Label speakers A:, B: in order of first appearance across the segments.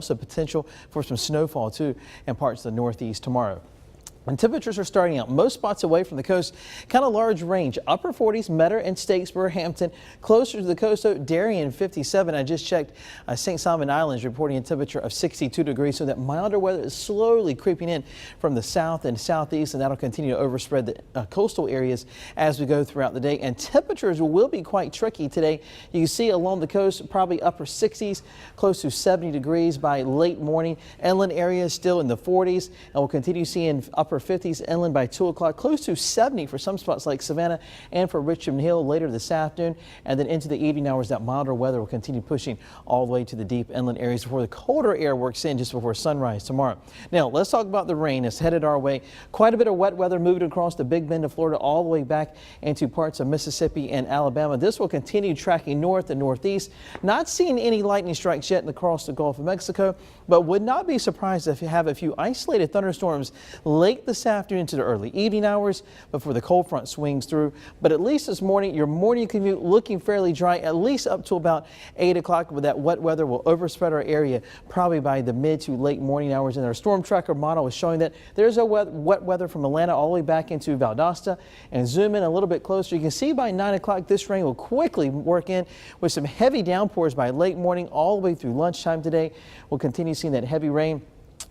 A: Also potential for some snowfall too in parts of the Northeast tomorrow. And temperatures are starting out most spots away from the coast, kind of large range, upper 40s, Metter and Statesboro, Hampton, closer to the coast, though, Darien 57. I just checked St. Simon Islands reporting a temperature of 62 degrees, so that milder weather is slowly creeping in from the south and southeast, and that'll continue to overspread the coastal areas as we go throughout the day. And temperatures will be quite tricky today. You can see along the coast, probably upper 60s, close to 70 degrees by late morning. Inland areas still in the 40s, and we'll continue seeing upper 50s inland by 2 o'clock, close to 70 for some spots like Savannah and for Richmond Hill later this afternoon. And then into the evening hours, that milder weather will continue pushing all the way to the deep inland areas before the colder air works in just before sunrise tomorrow. Now let's talk about the rain. It's headed our way. Quite a bit of wet weather moving across the Big Bend of Florida all the way back into parts of Mississippi and Alabama. This will continue tracking north and northeast. Not seeing any lightning strikes yet across the Gulf of Mexico, but would not be surprised if you have a few isolated thunderstorms late this afternoon into the early evening hours before the cold front swings through. But at least this morning, your morning commute looking fairly dry, at least up to about 8 o'clock. But that wet weather will overspread our area probably by the mid to late morning hours. And our storm tracker model is showing that there's a wet weather from Atlanta all the way back into Valdosta. And zoom in a little bit closer, you can see by 9 o'clock this rain will quickly work in with some heavy downpours by late morning all the way through lunchtime today. We'll continue seeing that heavy rain.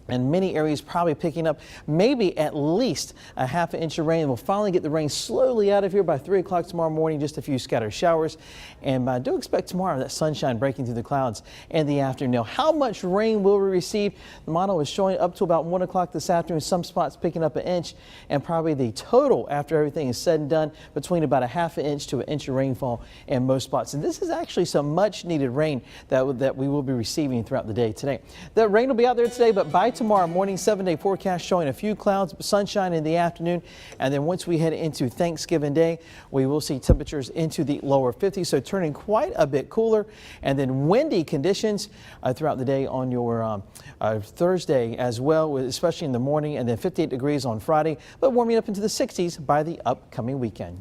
A: And many areas probably picking up maybe at least a ½ inch of rain. We'll finally get the rain slowly out of here by 3 o'clock tomorrow morning. Just a few scattered showers. And I do expect tomorrow that sunshine breaking through the clouds in the afternoon. Now, how much rain will we receive? The model is showing up to about 1 o'clock this afternoon. Some spots picking up an inch, and probably the total after everything is said and done between about a ½ inch to an inch of rainfall in most spots. And this is actually some much needed rain that we will be receiving throughout the day today. The rain will be out there today, but by tomorrow morning, 7-day forecast showing a few clouds, sunshine in the afternoon. And then once we head into Thanksgiving Day, we will see temperatures into the lower 50s, so turning quite a bit cooler. And then windy conditions throughout the day on your Thursday as well, especially in the morning, and then 58 degrees on Friday, but warming up into the 60s by the upcoming weekend.